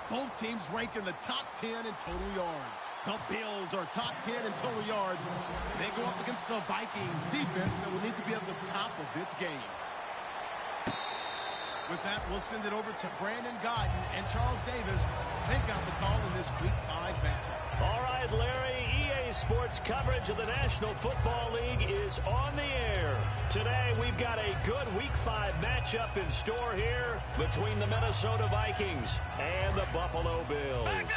Both teams rank in the top 10 in total yards. The Bills are top 10 in total yards. They go up against the Vikings defense that will need to be at the top of its game. With that, we'll send it over to Brandon Godden and Charles Davis. They've got the call in this Week 5 matchup. All right, Larry, EA Sports coverage of the National Football League is on the air. Today, we've got a good Week 5 matchup in store here between the Minnesota Vikings and the Buffalo Bills.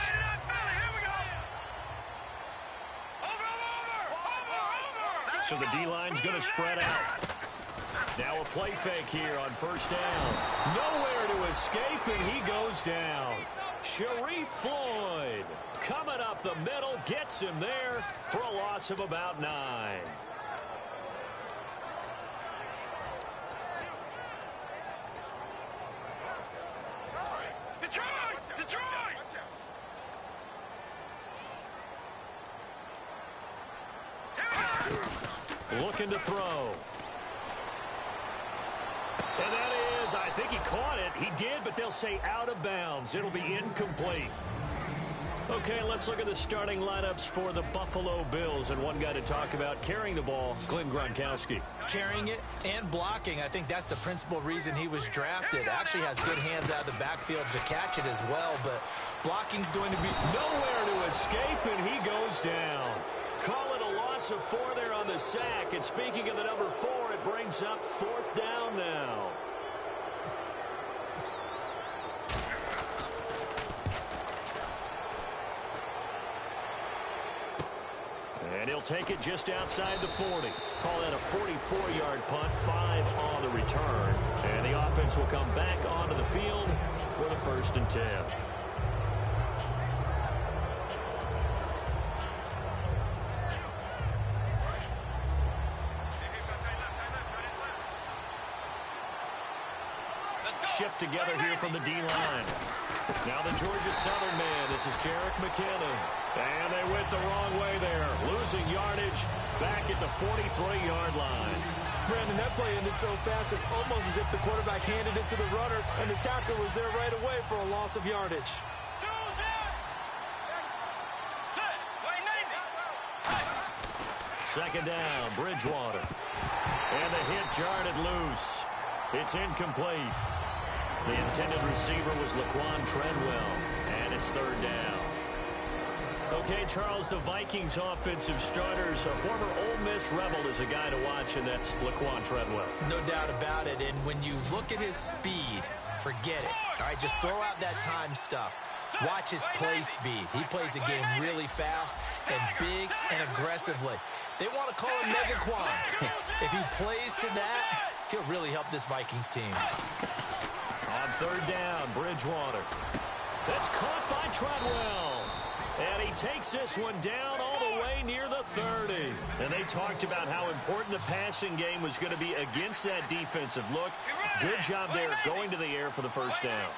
So the D-line's going to spread out. Now a play fake here on first down. Nowhere to escape, and he goes down. Sharif Floyd coming up the middle, gets him there for a loss of about 9. Looking to throw. And that is, I think he caught it. He did, but they'll say out of bounds. It'll be incomplete. Okay, let's look at the starting lineups for the Buffalo Bills. And one guy to talk about carrying the ball, Glenn Gronkowski. Carrying it and blocking. I think that's the principal reason he was drafted. Actually has good hands out of the backfield to catch it as well. But blocking's going to be nowhere to escape, and he goes down. Call it a loss of 4 there on the sack. And speaking of the number 4, it brings up 4th down now. And he'll take it just outside the 40. Call that a 44-yard punt, 5 on the return. And the offense will come back onto the field for the 1st and 10. Shift together here from the D-line. Now the Georgia Southern man. This is Jerick McKinnon. And they went the wrong way there. Losing yardage back at the 43-yard line. Brandon, that play ended so fast, it's almost as if the quarterback handed it to the runner, and the tackle was there right away for a loss of yardage. Second down, Bridgewater. And the hit jarred it loose. It's incomplete. The intended receiver was Laquan Treadwell, and it's 3rd down. Okay, Charles, the Vikings offensive starters, a former Ole Miss Rebel is a guy to watch, and that's Laquan Treadwell. No doubt about it, and when you look at his speed, forget it. All right, just throw out that time stuff. Watch his play speed. He plays the game really fast and big and aggressively. They want to call him Megaquan. If he plays to that, he'll really help this Vikings team. On 3rd down, Bridgewater. That's caught by Treadwell. And he takes this one down all the way near the 30. And they talked about how important the passing game was going to be against that defensive look. Good job there going to the air for the 1st down.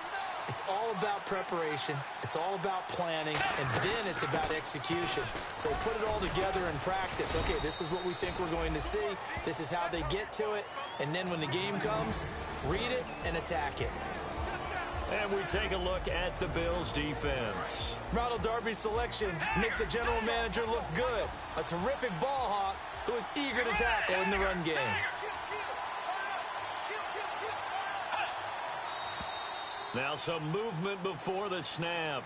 It's all about preparation. It's all about planning. And then it's about execution. So put it all together in practice. Okay, this is what we think we're going to see. This is how they get to it. And then when the game comes, read it and attack it. And we take a look at the Bills' defense. Ronald Darby's selection makes a general manager look good. A terrific ball hawk who is eager to tackle in the run game. Now some movement before the snap.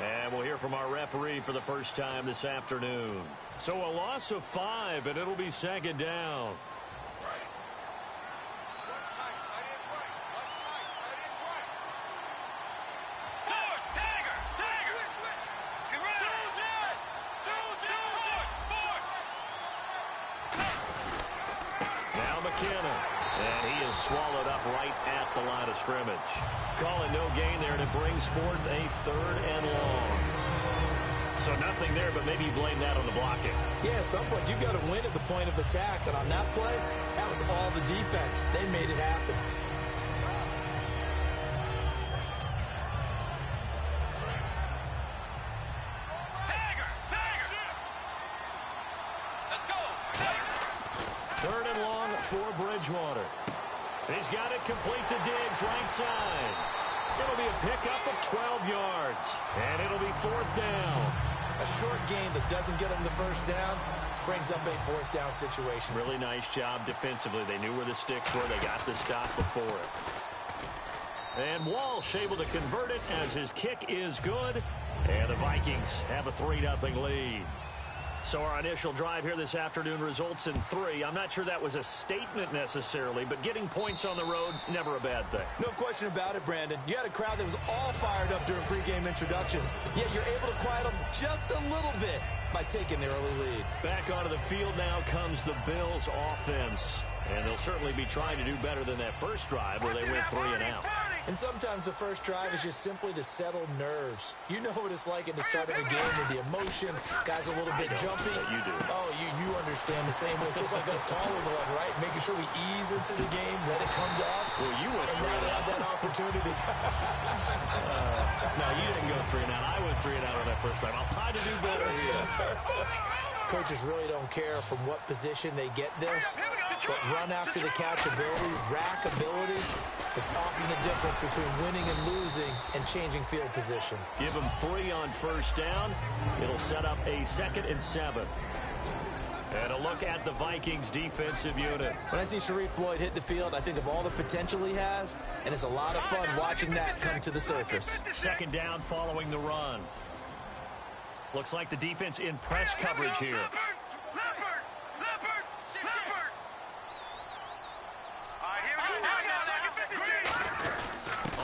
And we'll hear from our referee for the first time this afternoon. So a loss of 5, and it'll be 2nd down. And he is swallowed up right at the line of scrimmage. Calling no gain there, and it brings forth a 3rd and long. So nothing there, but maybe you blame that on the blocking. Yeah, at some point you got to win at the point of attack. And on that play, that was all the defense. They made it happen. For Bridgewater. He's got it complete to Diggs, right side. It'll be a pickup of 12 yards. And it'll be 4th down. A short game that doesn't get them the first down brings up a 4th down situation. Really nice job defensively. They knew where the sticks were. They got the stop before it. And Walsh able to convert it as his kick is good. And the Vikings have a 3-0 lead. So our initial drive here this afternoon results in 3. I'm not sure that was a statement necessarily, but getting points on the road, never a bad thing. No question about it, Brandon. You had a crowd that was all fired up during pregame introductions, yet you're able to quiet them just a little bit by taking the early lead. Back onto the field now comes the Bills offense. And they'll certainly be trying to do better than that first drive where they went 3 and out. And sometimes the first drive is just simply to settle nerves. You know what it's like at the start of a game with the emotion. Guys a little bit jumpy. You do. Oh, you understand the same way. Just like us calling one, right? Making sure we ease into the game, let it come to us. Well, you went 3 and out. That opportunity. No, you didn't go 3 and out. I went 3 and out on that first drive. I'll try to do better here. Coaches really don't care from what position they get this, but run after the catch ability, rack ability is often the difference between winning and losing and changing field position. Give them 3 on first down. It'll set up a 2nd and 7. And a look at the Vikings defensive unit. When I see Sharif Floyd hit the field, I think of all the potential he has, and it's a lot of fun watching that come to the surface. 2nd down following the run. Looks like the defense in press coverage here.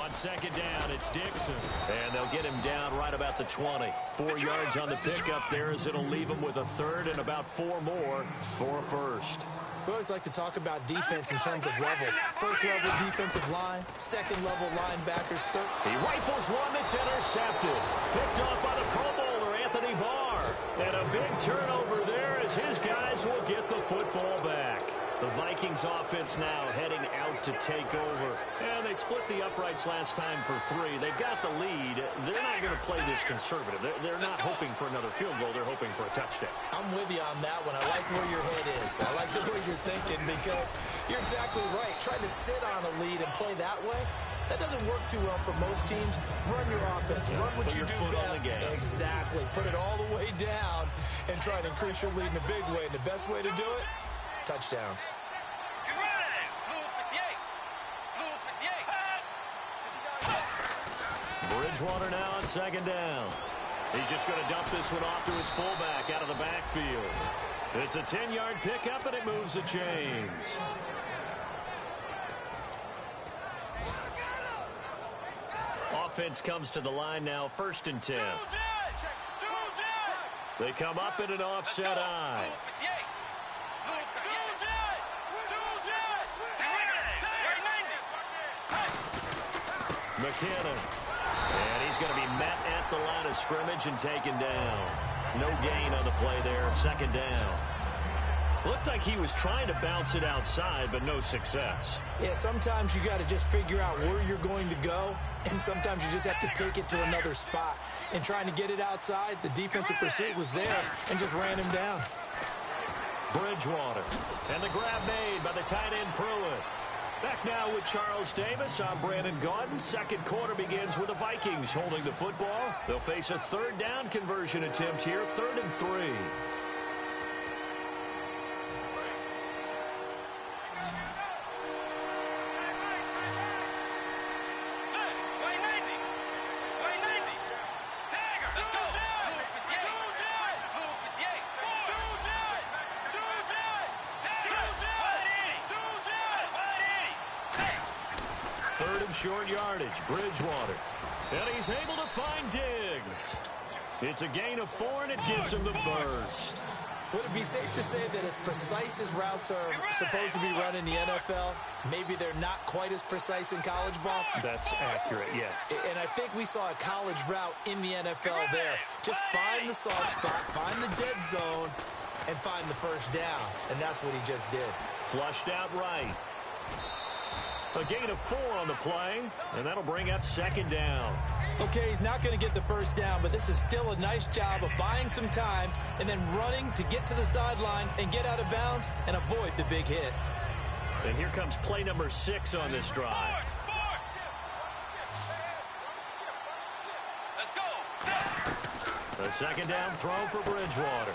On 2nd down, it's Dixon. And they'll get him down right about the 20. 4 yards on the pickup there as it'll leave him with a 3rd and about 4 more for a 1st. We always like to talk about defense in terms of levels. 1st level defensive line, 2nd level linebackers, 3rd. He rifles one that's intercepted. Picked off by the Pro Bowler, Anthony Barr. And a big turnover there as his guys will get the football back. The Vikings offense now heading out to take over. And they split the uprights last time for 3. They've got the lead. They're not going to play this conservative. They're not hoping for another field goal. They're hoping for a touchdown. I'm with you on that one. I like where your head is. I like the way you're thinking because you're exactly right. Trying to sit on a lead and play that way, that doesn't work too well for most teams. Run your offense. Run what you do best. Exactly. Put it all the way down and try to increase your lead in a big way. And the best way to do it, touchdowns. Bridgewater now on 2nd down. He's just going to dump this one off to his fullback out of the backfield. It's a 10-yard pickup, and it moves the chains. Offense comes to the line now, 1st and 10. They come up in an offset eye. McKinnon. And he's going to be met at the line of scrimmage and taken down. No gain on the play there, 2nd down. Looked like he was trying to bounce it outside, but no success. Yeah, sometimes you got to just figure out where you're going to go, and sometimes you just have to take it to another spot. And trying to get it outside, the defensive pursuit was there and just ran him down. Bridgewater. And the grab made by the tight end Pruitt. Back now with Charles Davis. I'm Brandon Gaudin. 2nd quarter begins with the Vikings holding the football. They'll face a 3rd down conversion attempt here, 3rd and 3. Short yardage, Bridgewater. And he's able to find Diggs. It's a gain of 4, and it gets him the 1st. Would it be safe to say that as precise as routes are supposed to be run in the NFL, maybe they're not quite as precise in college ball? That's accurate, yeah. And I think we saw a college route in the NFL there. Just find the soft spot, find the dead zone, and find the 1st down. And that's what he just did. Flushed out right. A gain of 4 on the play, and that'll bring up 2nd down. Okay, he's not going to get the 1st down, but this is still a nice job of buying some time and then running to get to the sideline and get out of bounds and avoid the big hit. And here comes play number 6 on this drive. A second down throw for Bridgewater.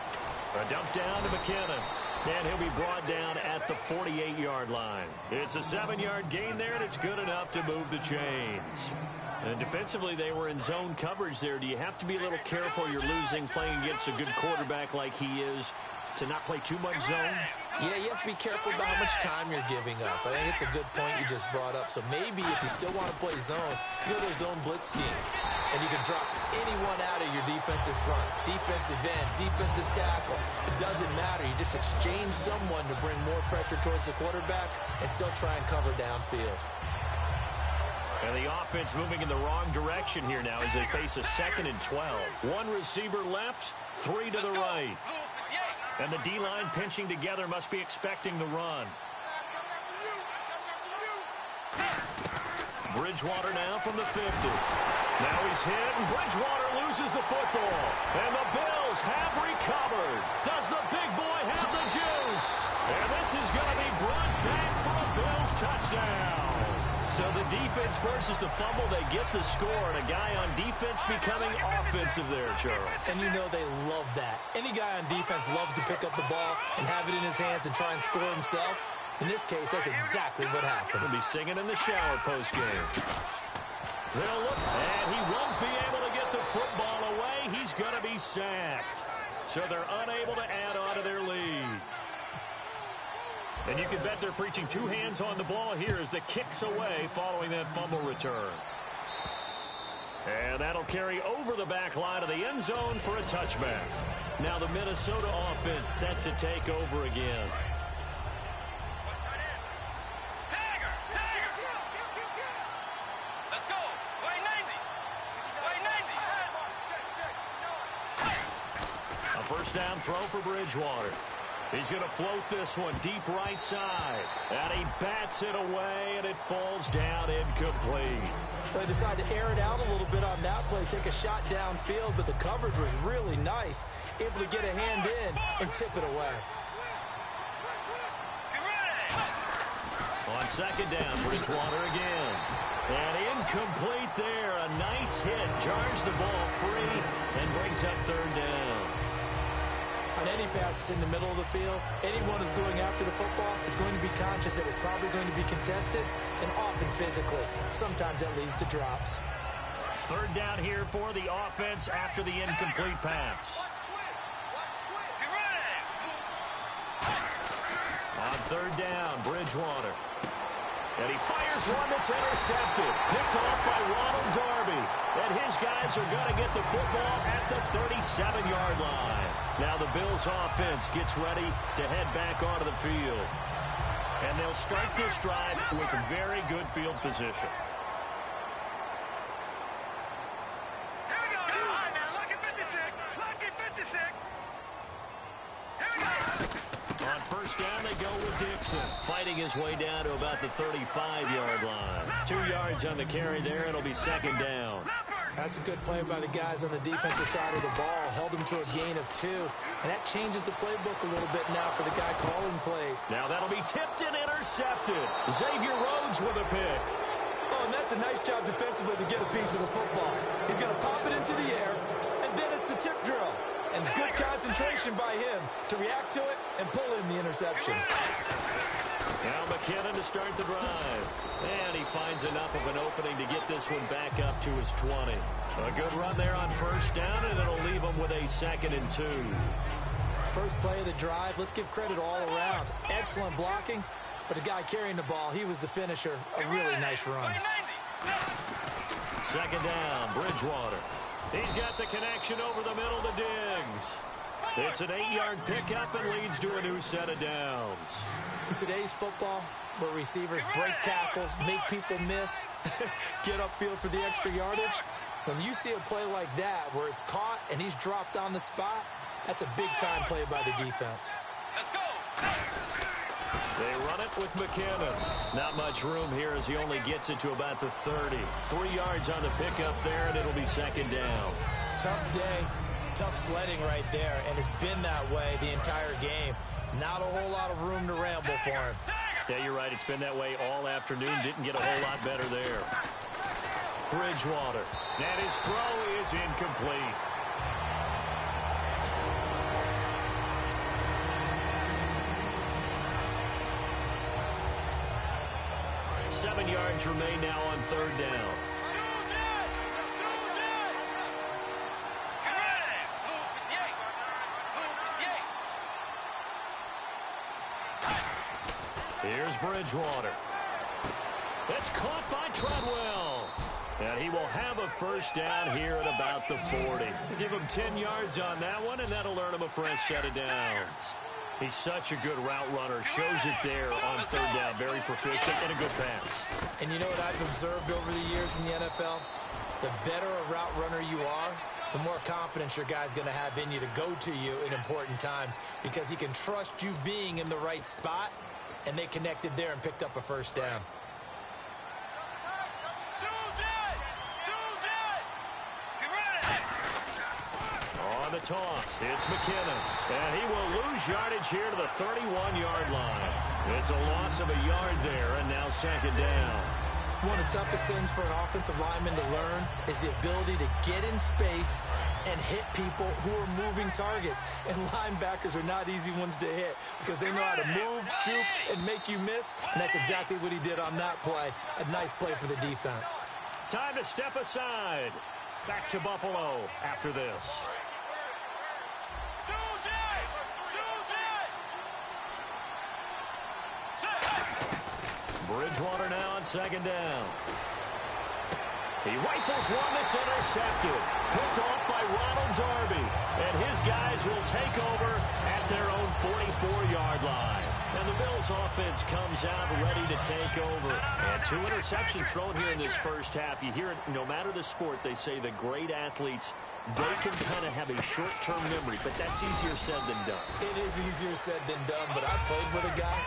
A dump down to McKinnon. And he'll be brought down at the 48-yard line. It's a 7-yard gain there, and it's good enough to move the chains. And defensively, they were in zone coverage there. Do you have to be a little careful you're losing playing against a good quarterback like he is to not play too much zone? Yeah, you have to be careful about how much time you're giving up. I think it's a good point you just brought up. So maybe if you still want to play zone, you go to a zone blitz scheme. And you can drop anyone out of your defensive front. Defensive end, defensive tackle. It doesn't matter. You just exchange someone to bring more pressure towards the quarterback and still try and cover downfield. And the offense moving in the wrong direction here now as they face a 2nd and 12. One receiver left, 3 to the right. And the D-line pinching together must be expecting the run. Bridgewater now from the 50. Now he's hit, and Bridgewater loses the football. And the Bills have recovered. Does the big boy have the juice? And this is going to be brought back for a Bills touchdown. So the defense forces the fumble. They get the score, and a guy on defense becoming offensive there, Charles. And you know they love that. Any guy on defense loves to pick up the ball and have it in his hands and try and score himself. In this case, that's exactly what happened. He'll be singing in the shower post-game. They'll look, and he won't be able to get the football away. He's going to be sacked. So they're unable to add on to their lead. And you can bet they're preaching 2 hands on the ball here as the kick's away following that fumble return. And that'll carry over the back line of the end zone for a touchback. Now the Minnesota offense set to take over again. A first down throw for Bridgewater. He's going to float this one deep right side. And he bats it away, and it falls down incomplete. They decided to air it out a little bit on that play, take a shot downfield, but the coverage was really nice. Able to get a hand in and tip it away. On second down, Bridgewater again. And incomplete there. A nice hit. Jars the ball free and brings up third down. On any passes in the middle of the field, anyone who's going after the football is going to be conscious that it's probably going to be contested and often physically. Sometimes that leads to drops. Third down here for the offense after the incomplete pass. On third down, Bridgewater. And he fires one that's intercepted. Picked off by Ronald Darby. And his guys are going to get the football at the 37-yard line. Now the Bills offense gets ready to head back onto the field. And they'll start this drive with a very good field position. Here we go. All right, now, lucky 56. Lucky 56. Here we go. On first down, they go with Dixon, fighting his way down to about the 35-yard line. 2 yards on the carry there. It'll be second down. That's a good play by the guys on the defensive side of the ball. Held them to a gain of 2. And that changes the playbook a little bit now for the guy calling plays. Now that'll be tipped and intercepted. Xavier Rhodes with a pick. Oh, and that's a nice job defensively to get a piece of the football. He's going to pop it into the air, and then it's the tip drill. And good concentration by him to react to it and pull in the interception. Now McKinnon to start the drive. And he finds enough of an opening to get this one back up to his 20. A good run there on first down, and it'll leave him with a 2nd and 2. First play of the drive, let's give credit all around. Excellent blocking, but the guy carrying the ball, he was the finisher. A really nice run. Second down, Bridgewater. He's got the connection over the middle to Diggs. It's an 8-yard pickup and leads to a new set of downs. In today's football, where receivers break tackles, make people miss, get upfield for the extra yardage, when you see a play like that where it's caught and he's dropped on the spot, that's a big-time play by the defense. Let's go. They run it with McKinnon. Not much room here as he only gets it to about the 30. 3 yards on the pickup there, and it'll be second down. Tough day, tough sledding right there, and it's been that way the entire game. Not a whole lot of room to ramble for him. Yeah, you're right. It's been that way all afternoon. Didn't get a whole lot better there. Bridgewater. And his throw is is incomplete. Seven yards remain now on third down. Here's Bridgewater. It's caught by Treadwell. And he will have a first down here at about the 40. Give him 10 yards on that one, and that'll earn him a fresh set of downs. He's such a good route runner. Shows it there on third down. Very proficient and a good pass. And you know what I've observed over the years in the NFL? The better a route runner you are, the more confidence your guy's going to have in you to go to you in important times because he can trust you being in the right spot, and they connected there and picked up a first down. On the toss, it's McKinnon. And he will lose yardage here to the 31-yard line. It's a loss of a yard there, and now second down. One of the toughest things for an offensive lineman to learn is the ability to get in space and hit people who are moving targets. And linebackers are not easy ones to hit because they know how to move, juke, and make you miss. And that's exactly what he did on that play. A nice play for the defense. Time to step aside. Back to Buffalo after this. Bridgewater now on second down. He rifles one that's intercepted. Picked off by Ronald Darby. And his guys will take over at their own 44-yard line. And the Bills offense comes out ready to take over. And 2 interceptions thrown here in this first half. You hear it, no matter the sport, they say the great athletes, they can kind of have a short-term memory, but that's easier said than done. It is easier said than done, but I played with a guy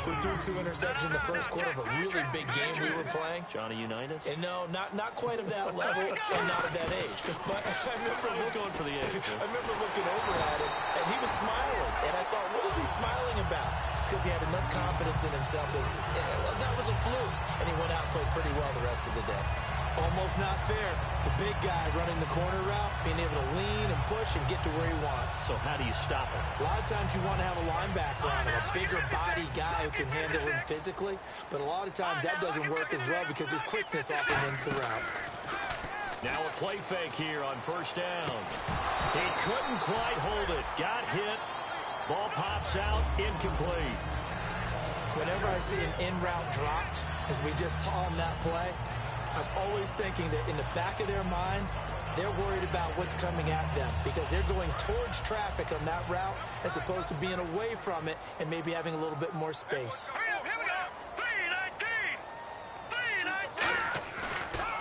who threw 2 interceptions in the first quarter of a really big game we were playing. Johnny Unitas? And no, not quite of that level and not of that age. But I was going for the age. I remember looking over at him, and he was smiling. And I thought, what is he smiling about? It's because he had enough confidence in himself that was a fluke. And he went out and played pretty well the rest of the day. Almost not fair. The big guy running the corner route, being able to lean and push and get to where he wants. So how do you stop him? A lot of times you want to have a linebacker on him, a bigger body guy who can handle him physically. But a lot of times that doesn't work as well because his quickness often wins the route. Now a play fake here on first down. He couldn't quite hold it. Got hit. Ball pops out. Incomplete. Whenever I see an in-route dropped, as we just saw on that play, I'm always thinking that in the back of their mind, they're worried about what's coming at them because they're going towards traffic on that route as opposed to being away from it and maybe having a little bit more space. Here we go. 3-19.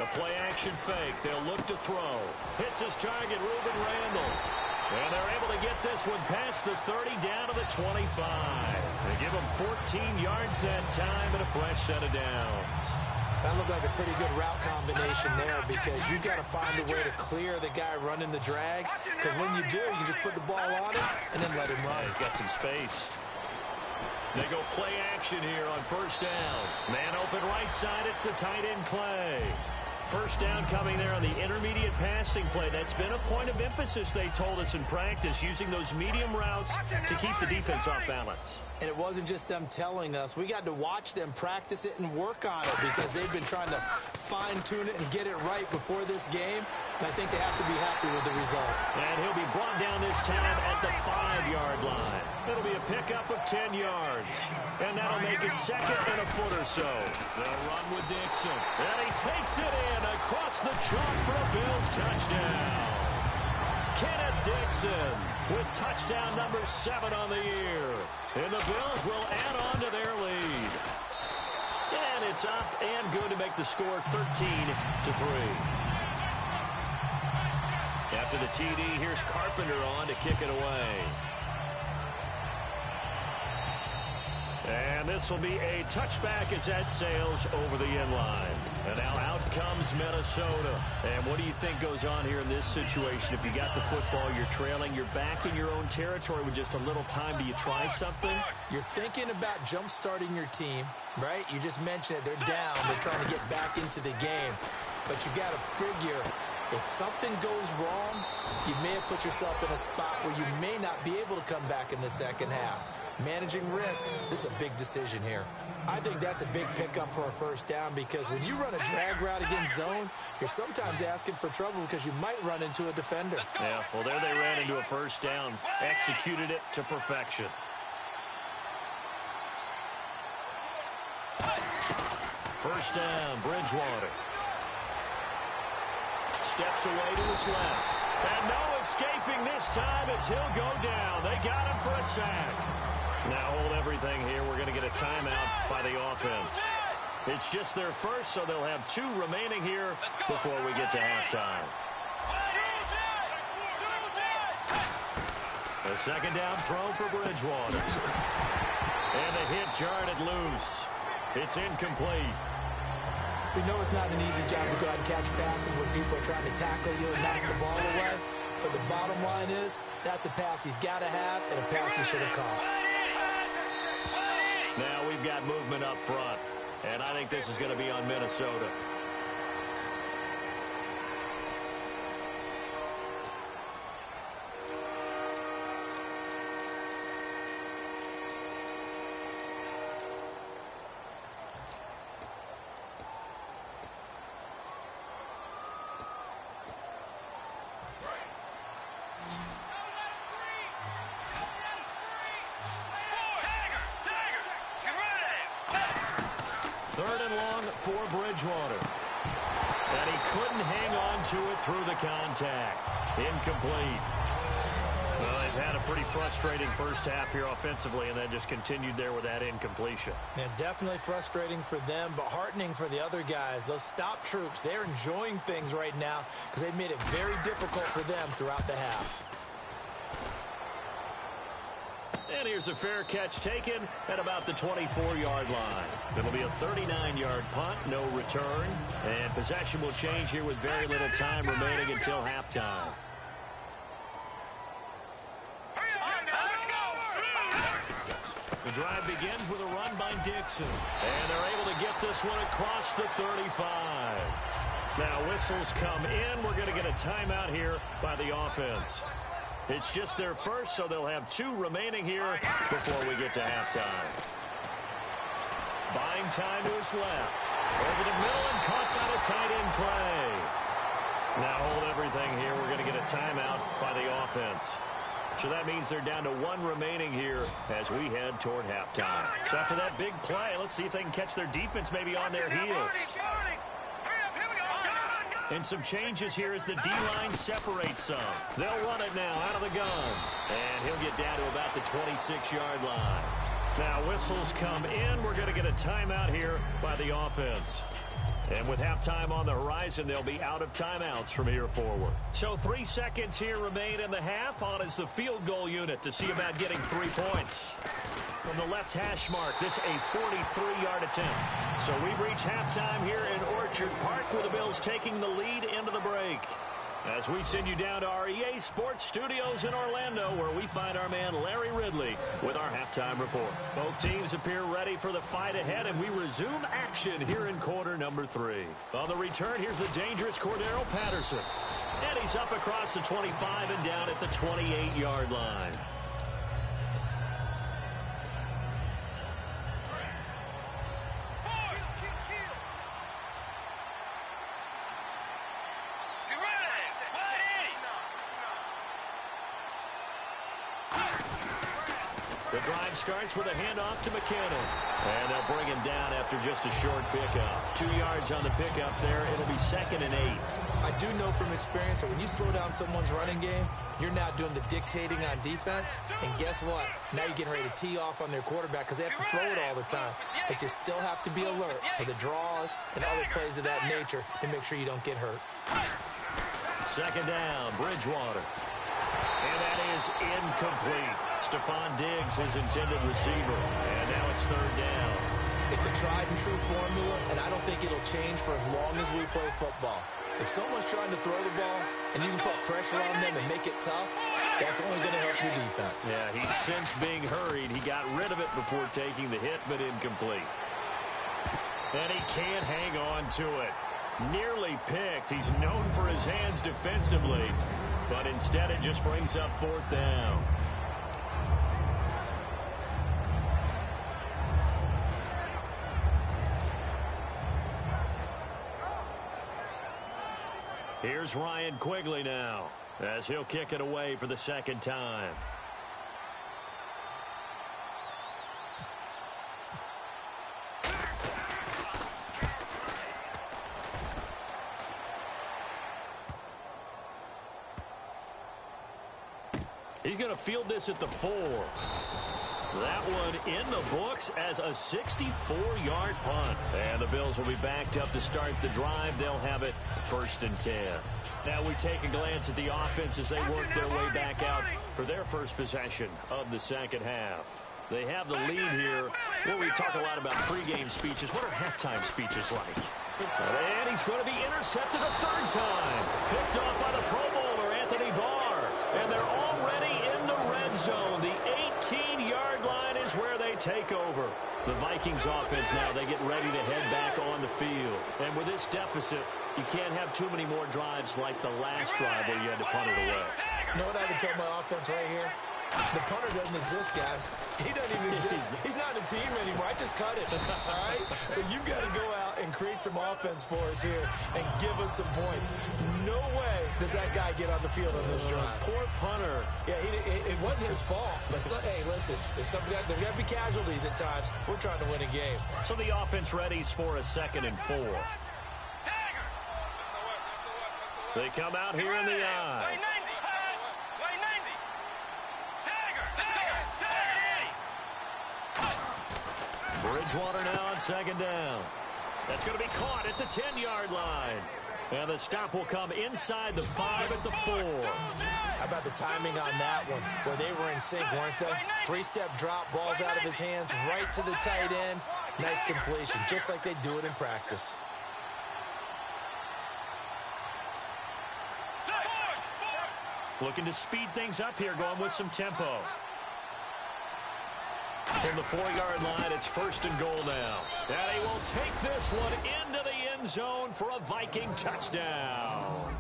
The play action fake. They'll look to throw. Hits his target, Reuben Randall. And they're able to get this one past the 30 down to the 25. They give him 14 yards that time and a fresh set of downs. That looked like a pretty good route combination there because you've got to find a way to clear the guy running the drag. Because when you do, you just put the ball on him and then let him run. He's got some space. They go play action here on first down. Man open right side. It's the tight end Clay. First down coming there on the intermediate passing play. That's been a point of emphasis, they told us in practice, using those medium routes to keep the defense off balance. And it wasn't just them telling us. We got to watch them practice it and work on it because they've been trying to fine-tune it and get it right before this game. And I think they have to be happy with the result. And he'll be brought down this time at the 5-yard line. It'll be a pickup of 10 yards. And that'll make it second and a foot or so. They'll run with Dixon. And he takes it in across the chalk for a Bills touchdown. Kenneth Dixon with touchdown number 7 on the year. And the Bills will add on to their lead. And it's up and good to make the score 13-3. After the TD, here's Carpenter on to kick it away. And this will be a touchback as that sails over the end line. And now out comes Minnesota. And what do you think goes on here in this situation? If you got the football, you're trailing, you're back in your own territory with just a little time. Do you try something? You're thinking about jump-starting your team, right? You just mentioned it. They're down. They're trying to get back into the game. But you got to figure If something goes wrong, you may have put yourself in a spot where you may not be able to come back in the second half. Managing risk, this is a big decision here. I think that's a big pickup for a first down because when you run a drag route against zone, you're sometimes asking for trouble because you might run into a defender. Yeah, well, there they ran into a first down. Executed it to perfection. First down, Bridgewater. Steps away to his left. And no escaping this time as he'll go down. They got him for a sack. Now hold everything here. We're going to get a timeout by the offense. It's just their first, so they'll have 2 remaining here before we get to halftime. A second down throw for Bridgewater. And the hit jarred it loose. It's incomplete. We know it's not an easy job to go out and catch passes when people are trying to tackle you and knock the ball away. But the bottom line is, that's a pass he's got to have and a pass he should have caught. Now we've got movement up front. And I think this is going to be on Minnesota. Third and long for Bridgewater. And he couldn't hang on to it through the contact. Incomplete. Well, they've had a pretty frustrating first half here offensively, and then just continued there with that incompletion. Yeah, definitely frustrating for them, but heartening for the other guys. Those stop troops, they're enjoying things right now because they've made it very difficult for them throughout the half. And here's a fair catch taken at about the 24-yard line. It'll be a 39-yard punt, no return. And possession will change here with very little time remaining until halftime. The drive begins with a run by Dixon. And they're able to get this one across the 35. Now whistles come in. We're going to get a timeout here by the offense. It's just their first, so they'll have 2 remaining here before we get to halftime. Buying time to his left. Over the middle and caught by the tight end play. Now hold everything here. We're going to get a timeout by the offense. So that means they're down to 1 remaining here as we head toward halftime. So after that big play, let's see if they can catch their defense maybe on their heels. And some changes here as the D-line separates some. They'll run it now out of the gun. And he'll get down to about the 26-yard line. Now whistles come in. We're going to get a timeout here by the offense. And with halftime on the horizon, they'll be out of timeouts from here forward. So 3 seconds here remain in the half. On is the field goal unit to see about getting 3 points. From the left hash mark, this a 43-yard attempt. So we've reached halftime here in Orchard Park with the Bills taking the lead into the break. As we send you down to our EA Sports Studios in Orlando, where we find our man Larry Ridley with our halftime report. Both teams appear ready for the fight ahead, and we resume action here in quarter number 3. On the return, here's the dangerous Cordero Patterson. And he's up across the 25 and down at the 28-yard line. The drive starts with a handoff to McKinnon. And they'll bring him down after just a short pickup. 2 yards on the pickup there. It'll be 2nd and 8. I do know from experience that when you slow down someone's running game, you're now doing the dictating on defense. And guess what? Now you're getting ready to tee off on their quarterback because they have to throw it all the time. But you still have to be alert for the draws and other plays of that nature to make sure you don't get hurt. 2nd down, Bridgewater. And that is incomplete. Stephon Diggs, his intended receiver. And now it's 3rd down. It's a tried-and-true formula, and I don't think it'll change for as long as we play football. If someone's trying to throw the ball and you can put pressure on them and make it tough, that's only going to help your defense. Yeah, he's since being hurried. He got rid of it before taking the hit, but incomplete. And he can't hang on to it. Nearly picked. He's known for his hands defensively, but instead it just brings up 4th down. Here's Ryan Quigley now, as he'll kick it away for the 2nd time. He's going to field this at the 4. That one in the books as a 64-yard punt. And the Bills will be backed up to start the drive. They'll have it 1st and 10. Now we take a glance at the offense as they work their way back out for their first possession of the 2nd half. They have the lead here. Well, we talk a lot about pregame speeches. What are halftime speeches like? And he's going to be intercepted a 3rd time. Picked off by the Pro Bowler, Anthony Barr. And they're already in the red zone. The 18-yard line is where they take over. The Vikings offense now, they get ready to head back on the field. And with this deficit, you can't have too many more drives like the last drive where you had to punt it away. You know what I would tell my offense right here? The punter doesn't exist, guys. He doesn't even exist. He's not a team anymore. I just cut it, all right? So you've got to go out and create some offense for us here and give us some points. No way does that guy get on the field on this drive. Poor punter. Yeah, it wasn't his fault. But, hey, listen, there's got to be casualties at times. We're trying to win a game. So the offense readies for a 2nd and 4. They come out here in the eye. Bridgewater now on 2nd down. That's going to be caught at the 10-yard line. And the stop will come inside the 5 at the 4. How about the timing on that one? Where they were in sync, weren't they? 3-step drop, balls out of his hands, right to the tight end. Nice completion, just like they do it in practice. Looking to speed things up here, going with some tempo. From the 4-yard line, it's 1st and goal now. And he will take this one into the end zone for a Viking touchdown.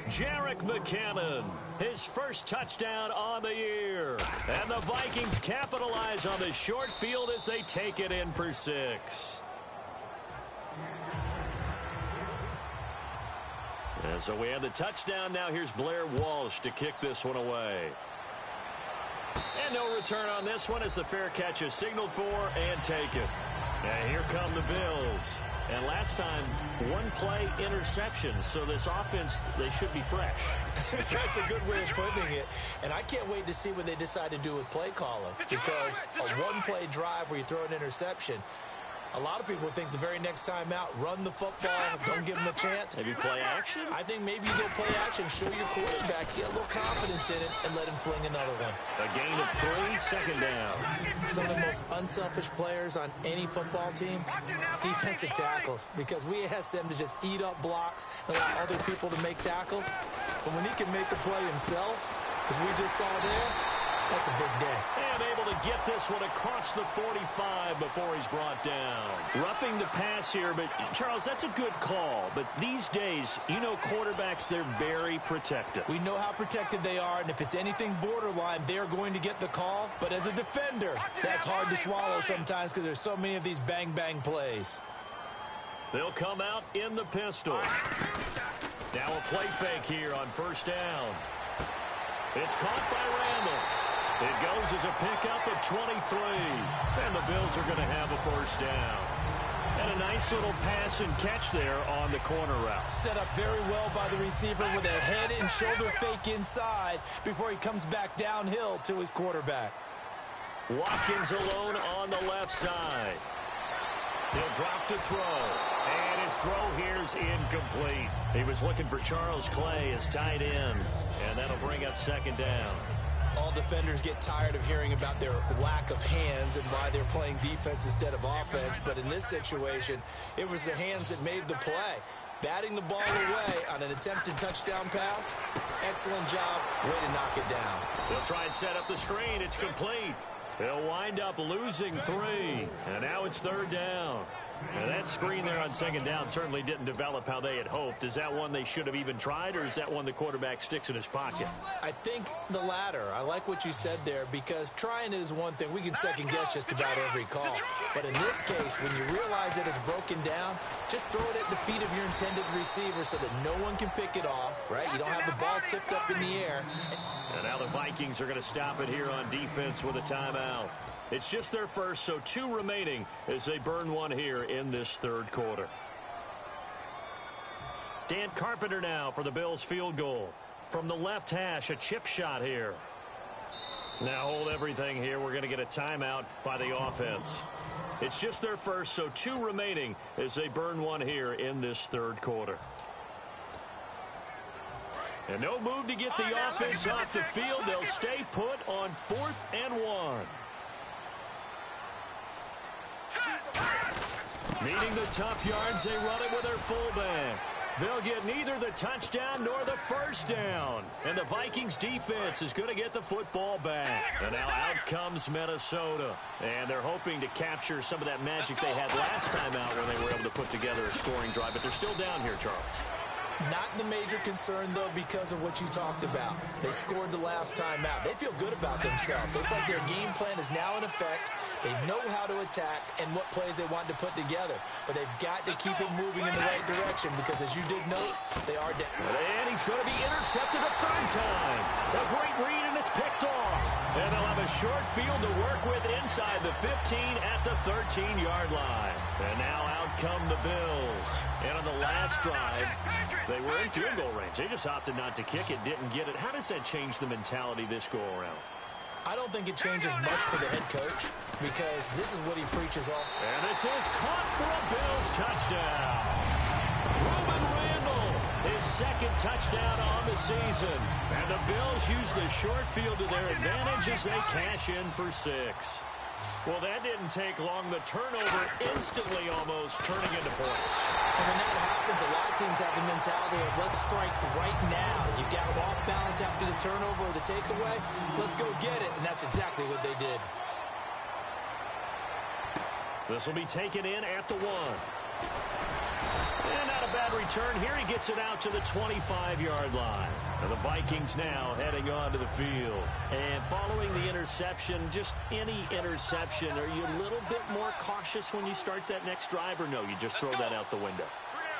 Jerick McKinnon, his first touchdown on the year. And the Vikings capitalize on the short field as they take it in for 6. And so we have the touchdown. Now here's Blair Walsh to kick this one away. And no return on this one as the fair catch is signaled for and taken. And here come the Bills. And last time, 1-play interception. So this offense, they should be fresh. That's a good way of putting it. And I can't wait to see what they decide to do with play calling. Because a 1-play drive where you throw an interception, a lot of people think the very next time out, run the football, don't give them a chance. Maybe play action? I think maybe you go play action, show your quarterback, get a little confidence in it, and let him fling another one. A gain of 3, 2nd down. Some of the most unselfish players on any football team, defensive tackles, because we ask them to just eat up blocks and allow other people to make tackles. But when he can make a play himself, as we just saw there, that's a big day. And able to get this one across the 45 before he's brought down. Roughing the pass here, but Charles, that's a good call. But these days, you know, quarterbacks, they're very protective. We know how protected they are, and if it's anything borderline, they're going to get the call. But as a defender, that's hard to swallow sometimes because there's so many of these bang-bang plays. They'll come out in the pistol. Now a play fake here on 1st down. It's caught by Randall. It goes as a pickup of 23. And the Bills are going to have a 1st down. And a nice little pass and catch there on the corner route. Set up very well by the receiver with a head and shoulder fake inside before he comes back downhill to his quarterback. Watkins alone on the left side. He'll drop to throw. And his throw here's incomplete. He was looking for Charles Clay as tight end. And that'll bring up 2nd down. All defenders get tired of hearing about their lack of hands and why they're playing defense instead of offense. But in this situation, it was the hands that made the play. Batting the ball away on an attempted touchdown pass. Excellent job. Way to knock it down. They'll try and set up the screen. It's complete. They'll wind up losing 3. And now it's 3rd down. Now that screen there on second down certainly didn't develop how they had hoped. Is that one they should have even tried, or is that one the quarterback sticks in his pocket? I think the latter. I like what you said there, because trying it is one thing. We can second-guess just about every call. But in this case, when you realize that it's broken down, just throw it at the feet of your intended receiver so that no one can pick it off, right? You don't have the ball tipped up in the air. And now the Vikings are going to stop it here on defense with a timeout. It's just their first, so 2 remaining as they burn one here in this third quarter. Dan Carpenter now for the Bills field goal. From the left hash, a chip shot here. Now hold everything here. We're going to get a timeout by the offense. It's just their first, so 2 remaining as they burn one here in this third quarter. And no move to get the offense off the field. They'll stay put on 4th and 1. Needing the tough yards, they run it with their fullback. They'll get neither the touchdown nor the first down. And the Vikings defense is going to get the football back. And now out comes Minnesota. And they're hoping to capture some of that magic they had last time out when they were able to put together a scoring drive. But they're still down here, Charles. Not the major concern, though, because of what you talked about. They scored the last time out. They feel good about themselves. They feel like their game plan is now in effect. They know how to attack and what plays they want to put together. But they've got to keep it moving in the right direction because, as you did note, they are down. And he's going to be intercepted a third time. A great read, and it's picked off. And they'll have a short field to work with inside the 15 at the 13-yard line. And now out come the Bills. And on the last drive, they were in field goal range. They just opted not to kick it, didn't get it. How does that change the mentality this go-around? I don't think it changes much for the head coach because this is what he preaches all. And this is caught for a Bills touchdown. Ruben Randall, his second touchdown on the season. And the Bills use the short field to their advantage as they cash in for 6. Well, that didn't take long. The turnover instantly almost turning into points. And when that happens, a lot of teams have the mentality of let's strike right now. You got them off balance after the turnover or the takeaway. Let's go get it. And that's exactly what they did. This will be taken in at the 1. And not a bad return here. He gets it out to the 25-yard line. And the Vikings now heading onto the field. And following the interception, just any interception, are you a little bit more cautious when you start that next drive, or no, you just throw that out the window?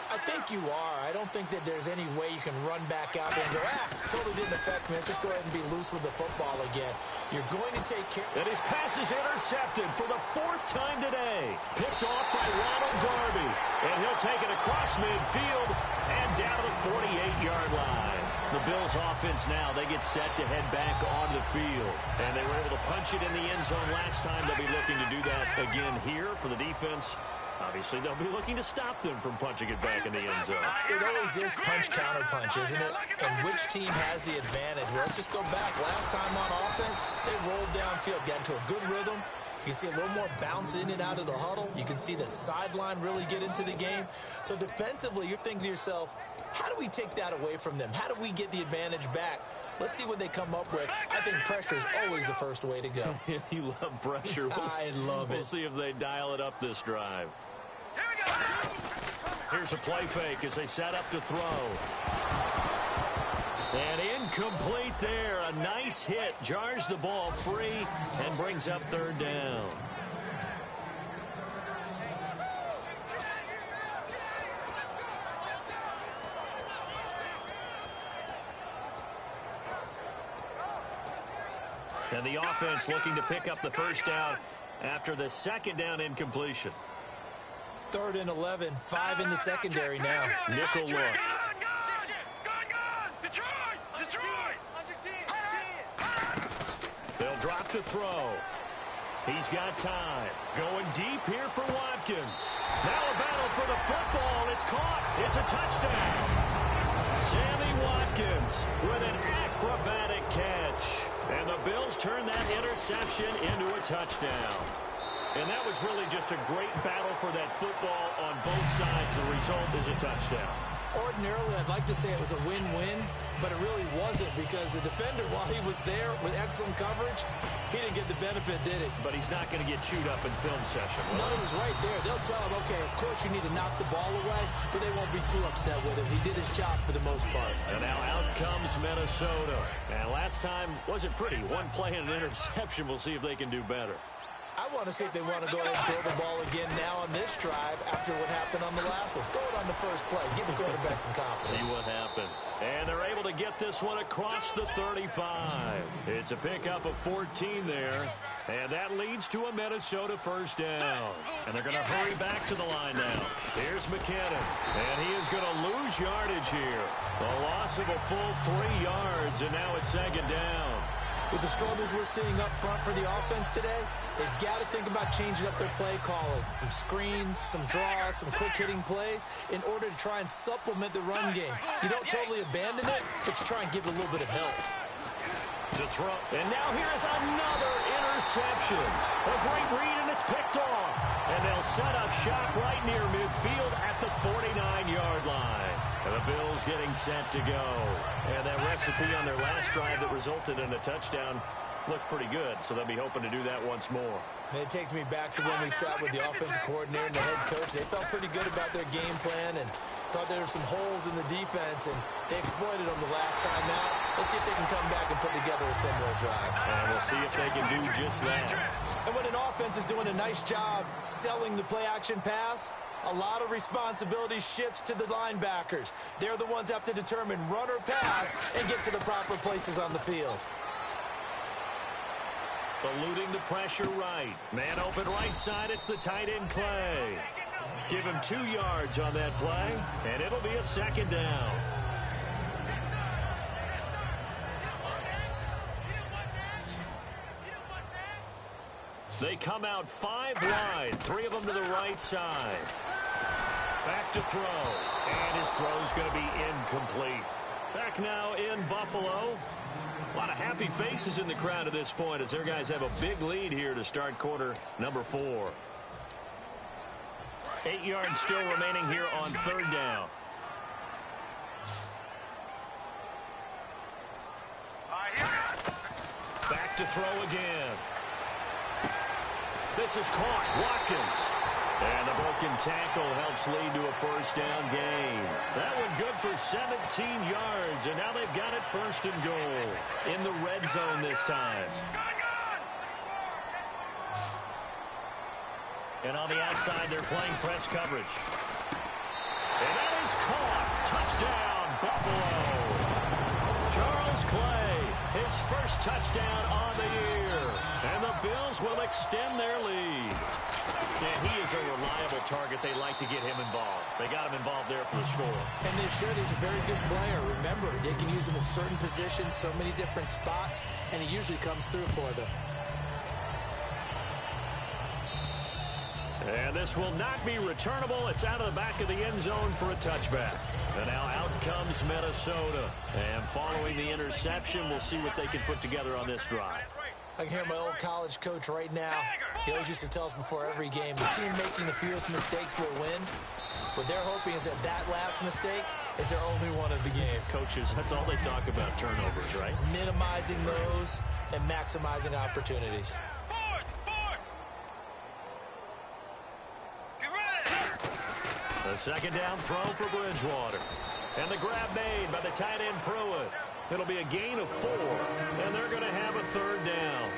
I think you are. I don't think that there's any way you can run back out there and go, totally didn't affect me. Let's just go ahead and be loose with the football again. You're going to take care. And his pass is intercepted for the 4th time today. Picked off by Ronald Darby. And he'll take it across midfield and down to the 48-yard line. The Bills offense now, they get set to head back onto the field. And they were able to punch it in the end zone last time. They'll be looking to do that again here for the defense. Obviously, they'll be looking to stop them from punching it back in the end zone. It always is punch-counter-punch, isn't it? And which team has the advantage? Well, let's just go back. Last time on offense, they rolled downfield, got into a good rhythm. You can see a little more bounce in and out of the huddle. You can see the sideline really get into the game. So defensively, you're thinking to yourself, how do we take that away from them? How do we get the advantage back? Let's see what they come up with. I think pressure is always the first way to go. You love pressure. I love it. We'll see if they dial it up this drive. Here's a play fake as they set up to throw. And incomplete there. A nice hit. Jars the ball free and brings up 3rd down. And the offense looking to pick up the first down after the 2nd down incompletion. 3rd and 11, 5 in the secondary now. Nickel look. They'll drop the throw. He's got time. Going deep here for Watkins. Now a battle for the football. It's caught. It's a touchdown. Sammy Watkins with an acrobatic catch. And the Bills turn that interception into a touchdown. And that was really just a great battle for that football on both sides. The result is a touchdown. Ordinarily, I'd like to say it was a win-win, but it really wasn't because the defender, while he was there with excellent coverage, he didn't get the benefit, did he? But he's not going to get chewed up in film session. No, he was right there. They'll tell him, okay, of course you need to knock the ball away, but they won't be too upset with him. He did his job for the most part. And now out comes Minnesota. And last time wasn't pretty. One play and an interception. We'll see if they can do better. I want to see if they want to go ahead and throw the ball again now on this drive after what happened on the last one. Throw it on the first play. Give the quarterback some confidence. See what happens. And they're able to get this one across the 35. It's a pickup of 14 there. And that leads to a Minnesota first down. And they're going to hurry back to the line now. Here's McKinnon. And he is going to lose yardage here. A loss of a full 3 yards, and now it's second down. With the struggles we're seeing up front for the offense today, they've got to think about changing up their play calling. Some screens, some draws, some quick-hitting plays in order to try and supplement the run game. You don't totally abandon it, but you try and give it a little bit of help. To throw. And now here's another interception. A great read, and it's picked off. And they'll set up shop right near midfield at the 49-yard line. And the Bills getting set to go. And that recipe on their last drive that resulted in a touchdown looked pretty good, so they'll be hoping to do that once more. And it takes me back to when we sat with the offensive coordinator and the head coach. They felt pretty good about their game plan and thought there were some holes in the defense, and they exploited them the last time out. Let's see if they can come back and put together a similar drive. And we'll see if they can do just that. And when an offense is doing a nice job selling the play-action pass, a lot of responsibility shifts to the linebackers. They're the ones that have to determine run or pass and get to the proper places on the field. Eluding the pressure right. Man open right side. It's the tight end Clay. Give him 2 yards on that play, and it'll be a second down. They come out 5 wide, 3 of them to the right side. Back to throw, and his throw's going to be incomplete. Back now in Buffalo. A lot of happy faces in the crowd at this point as their guys have a big lead here to start quarter number 4. 8 yards still remaining here on third down. Back to throw again. This is caught. Watkins. And the broken tackle helps lead to a first down gain. That one good for 17 yards, and now they've got it first and goal in the red zone this time. And on the outside, they're playing press coverage. And that is caught. Touchdown, Buffalo. Charles Clay, his first touchdown on the year. And the Bills will extend their lead. And he is a reliable target. They like to get him involved. They got him involved there for the score. And they should. He's a very good player. Remember, they can use him in certain positions, so many different spots, and he usually comes through for them. And this will not be returnable. It's out of the back of the end zone for a touchback. And now out comes Minnesota. And following the interception, we'll see what they can put together on this drive. I can hear my old college coach right now. He always used to tell us before every game, the team making the fewest mistakes will win. What they're hoping is that last mistake is their only one of the game. Coaches, that's all they talk about, turnovers, right? Minimizing those and maximizing opportunities. The second down throw for Bridgewater. And the grab made by the tight end Pruitt. It'll be a gain of 4, and they're going to have a third down.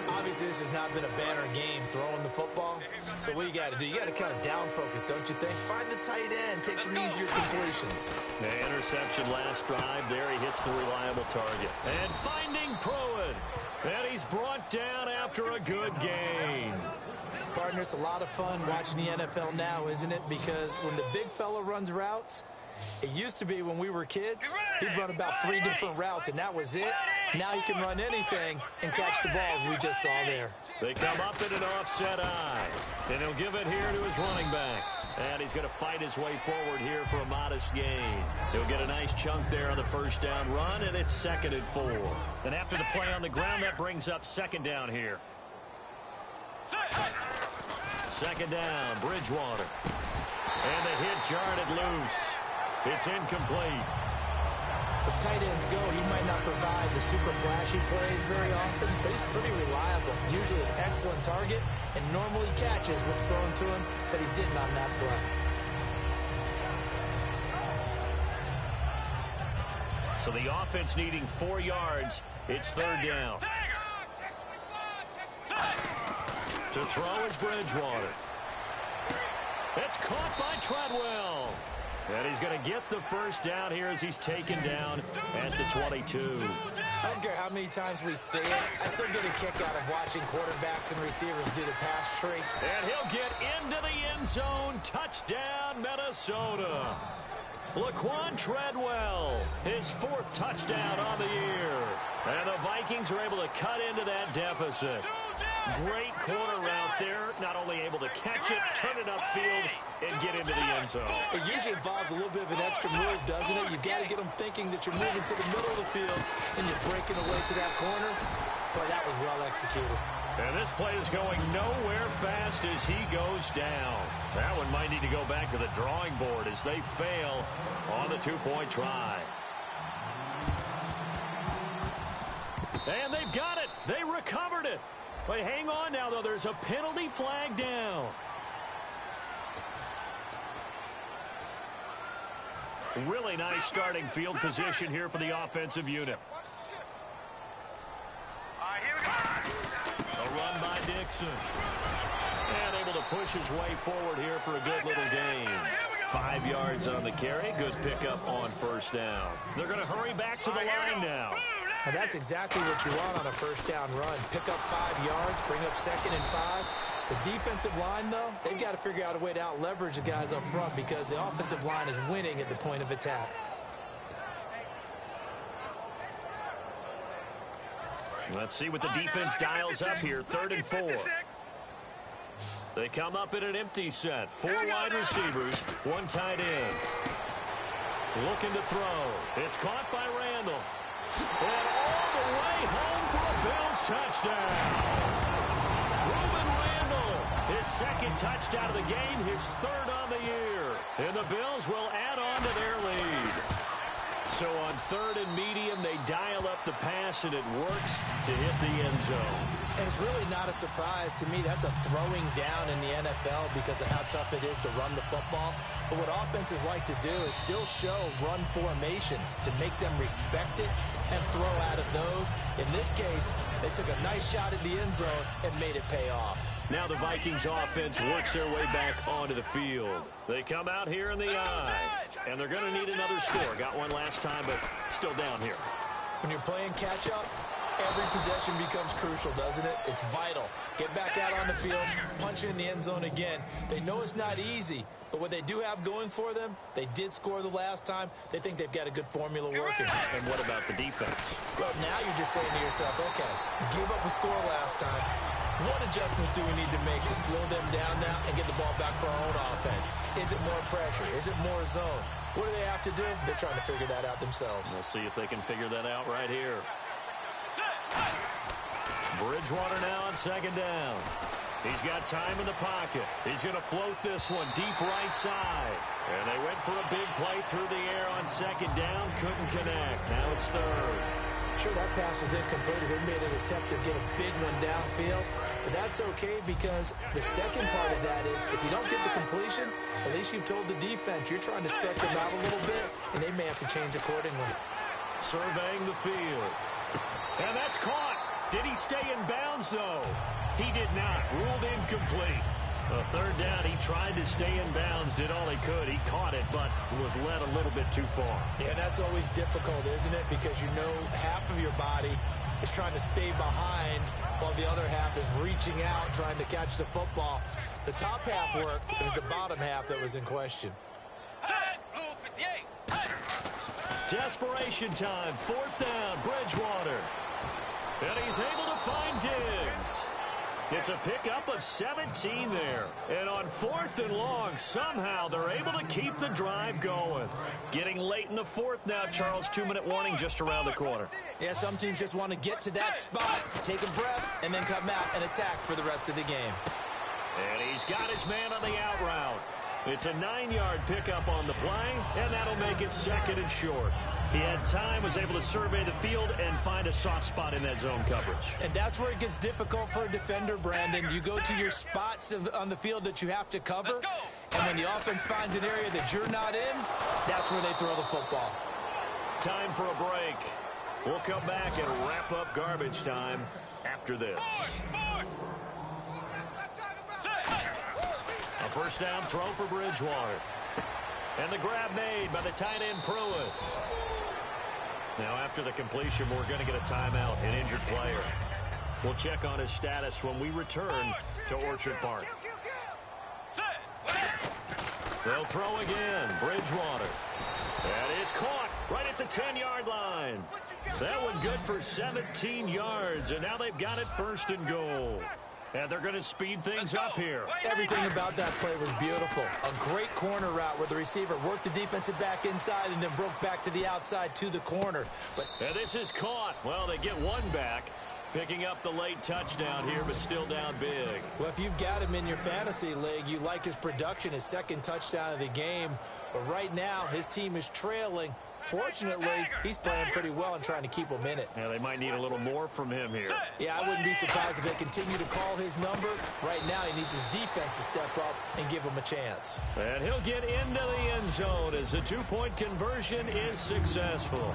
Obviously, this has not been a banner game throwing the football. So what you got to do, you got to kind of down focus, don't you think? Find the tight end, take some easier completions. The interception last drive there. He hits the reliable target. And finding Pruitt. And he's brought down after a good gain. Partner, it's a lot of fun watching the NFL now, isn't it? Because when the big fella runs routes, it used to be when we were kids, he'd run about 3 different routes, and that was it. Now he can run anything and catch the balls we just saw there. They come up in an offset eye, and he'll give it here to his running back. And he's going to fight his way forward here for a modest gain. He'll get a nice chunk there on the first down run, and it's 2nd and 4. And after the play on the ground, that brings up second down here. Second down, Bridgewater. And the hit jarred it loose. It's incomplete. As tight ends go, he might not provide the super flashy plays very often, but he's pretty reliable. Usually an excellent target, and normally catches what's thrown to him, but he didn't on that play. So the offense needing 4 yards. It's third down. To throw is Bridgewater. It's caught by Treadwell. And he's going to get the first down here as he's taken down at the 22. I don't care how many times we say it, I still get a kick out of watching quarterbacks and receivers do the pass tree. And he'll get into the end zone. Touchdown, Minnesota. Laquan Treadwell, his 4th touchdown on the year. And the Vikings are able to cut into that deficit. Great corner route there. Not only able to catch it, turn it upfield, and get into the end zone. It usually involves a little bit of an extra move, doesn't it? You've got to get them thinking that you're moving to the middle of the field, and you're breaking away to that corner. Boy, that was well executed. And this play is going nowhere fast as he goes down. That one might need to go back to the drawing board as they fail on the 2-point try. And they've got it. They recovered it. But hang on now, though. There's a penalty flag down. Really nice starting field position here for the offensive unit. A run by Dixon. And able to push his way forward here for a good little gain. 5 yards on the carry. Good pickup on first down. They're going to hurry back to the line now. And that's exactly what you want on a first down run. Pick up 5 yards, bring up 2nd and 5. The defensive line, though, they've got to figure out a way to out-leverage the guys up front because the offensive line is winning at the point of attack. Let's see what the defense dials up here. 3rd and 4. They come up in an empty set. 4 wide receivers, 1 tight end. Looking to throw. It's caught by Randall. And all the way home for a Bills touchdown. Ruben Randall, his 2nd touchdown of the game, his 3rd on the year. And the Bills will add on to their lead. So on 3rd and medium, they dial up the pass, and it works to hit the end zone. And it's really not a surprise to me. That's a throwing down in the NFL because of how tough it is to run the football. But what offenses like to do is still show run formations to make them respect it and throw out of those. In this case, they took a nice shot at the end zone and made it pay off. Now the Vikings offense works their way back onto the field. They come out here in the eye, and they're going to need another score. Got one last time, but still down here. When you're playing catch-up, every possession becomes crucial, doesn't it? It's vital. Get back out on the field, punch it in the end zone again. They know it's not easy, but what they do have going for them, they did score the last time. They think they've got a good formula working. And what about the defense? Well, now you're just saying to yourself, okay, give up a score last time. What adjustments do we need to make to slow them down now and get the ball back for our own offense? Is it more pressure? Is it more zone? What do they have to do? They're trying to figure that out themselves. We'll see if they can figure that out right here. Bridgewater now on 2nd down. He's got time in the pocket. He's going to float this one deep right side. And they went for a big play through the air on 2nd down. Couldn't connect. Now it's 3rd. Sure, that pass was incomplete as they made an attempt to get a big one downfield. But that's okay because the second part of that is if you don't get the completion, at least you've told the defense you're trying to stretch them out a little bit, and they may have to change accordingly. Surveying the field. And that's caught. Did he stay in bounds, though? He did not. Ruled incomplete. A 3rd down, he tried to stay in bounds, did all he could. He caught it, but was led a little bit too far. Yeah, that's always difficult, isn't it? Because you know half of your body is trying to stay behind while the other half is reaching out, trying to catch the football. The top half worked. It was the bottom half that was in question. Desperation time. 4th down, Bridgewater. And he's able to find Diggs. It's a pickup of 17 there. And on 4th and long, somehow they're able to keep the drive going. Getting late in the 4th now, Charles. 2-minute warning just around the corner. Yeah, some teams just want to get to that spot, take a breath, and then come out and attack for the rest of the game. And he's got his man on the out route. It's a 9-yard pickup on the play, and that'll make it 2nd and short. He had time, was able to survey the field and find a soft spot in that zone coverage. And that's where it gets difficult for a defender, Brandon. You go to your spots on the field that you have to cover, and when the offense finds an area that you're not in, that's where they throw the football. Time for a break. We'll come back and wrap up garbage time after this. A first down throw for Bridgewater. And the grab made by the tight end Pruitt. Now after the completion, we're going to get a timeout, an injured player. We'll check on his status when we return to Orchard Park. They'll throw again. Bridgewater. That is caught right at the 10-yard line. That one good for 17 yards, and now they've got it 1st and goal. And they're going to speed things up here. Everything about that play was beautiful. A great corner route where the receiver worked the defensive back inside and then broke back to the outside to the corner. And this is caught. Well, they get one back. Picking up the late touchdown here, but still down big. Well, if you've got him in your fantasy league, you like his production, his 2nd touchdown of the game. But right now, his team is trailing. Fortunately, he's playing pretty well and trying to keep him in it. Yeah, they might need a little more from him here. Yeah, I wouldn't be surprised if they continue to call his number. Right now, he needs his defense to step up and give him a chance. And he'll get into the end zone as the 2-point conversion is successful.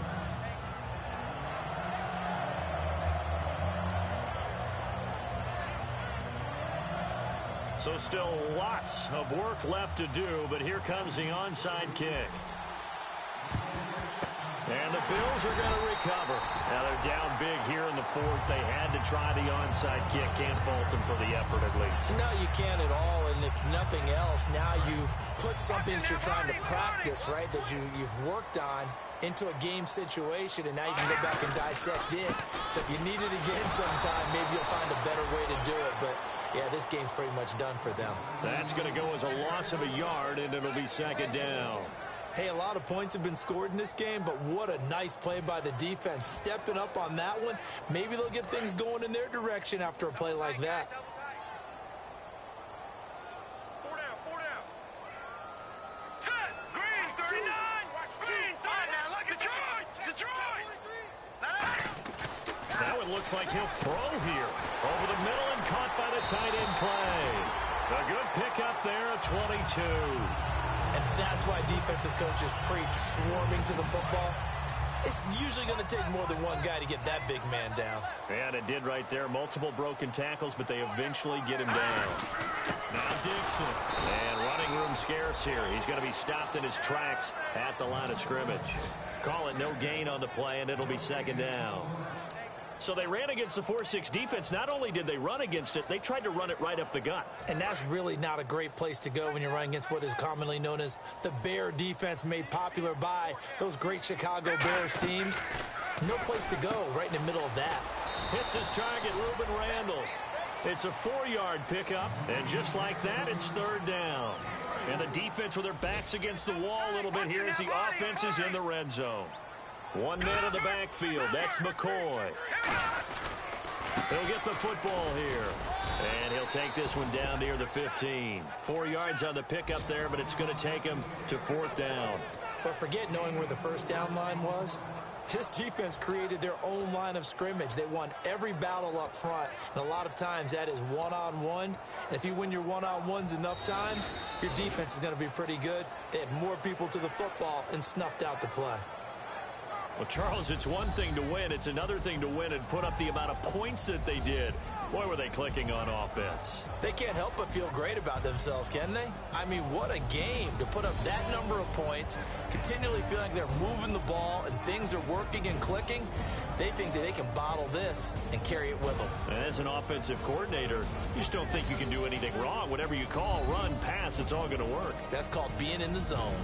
So still lots of work left to do, but here comes the onside kick. And the Bills are going to recover. Now they're down big here in the 4th. They had to try the onside kick. Can't fault them for the effort at least. No, you can't at all. And if nothing else, now you've put something that you're trying to practice, right, that you've worked on into a game situation, and now you can go back and dissect it. So if you need it again sometime, maybe you'll find a better way to do it. But yeah, this game's pretty much done for them. That's going to go as a loss of a yard, and it'll be 2nd down. Hey, a lot of points have been scored in this game, but what a nice play by the defense. Stepping up on that one, maybe they'll get things going in their direction after a play like that. Four down. Set. Green, 39. Green, 39. Now look at Detroit. That one looks like he'll throw here. Over the middle and caught by the tight end play. A good pickup there at 22. And that's why defensive coaches preach swarming to the football. It's usually going to take more than one guy to get that big man down. And it did right there. Multiple broken tackles, but they eventually get him down. Now Dixon. And running room scarce here. He's going to be stopped in his tracks at the line of scrimmage. Call it no gain on the play, and it'll be 2nd down. So they ran against the 4-6 defense. Not only did they run against it, they tried to run it right up the gut. And that's really not a great place to go when you're running against what is commonly known as the Bear defense, made popular by those great Chicago Bears teams. No place to go right in the middle of that. Hits his target, Reuben Randall. It's a 4-yard pickup, and just like that, it's 3rd down. And the defense with their backs against the wall a little bit here as the offense is in the red zone. One man in the backfield. That's McCoy. He'll get the football here. And he'll take this one down near the 15. 4 yards on the pickup there, but it's going to take him to 4th down. But forget knowing where the first down line was. This defense created their own line of scrimmage. They won every battle up front, and a lot of times that is one-on-one. And if you win your one-on-ones enough times, your defense is going to be pretty good. They had more people to the football and snuffed out the play. Well, Charles, it's one thing to win. It's another thing to win and put up the amount of points that they did. Boy, were they clicking on offense. They can't help but feel great about themselves, can they? I mean, what a game to put up that number of points, continually feeling like they're moving the ball and things are working and clicking. They think that they can bottle this and carry it with them. And as an offensive coordinator, you just don't think you can do anything wrong. Whatever you call, run, pass, it's all going to work. That's called being in the zone.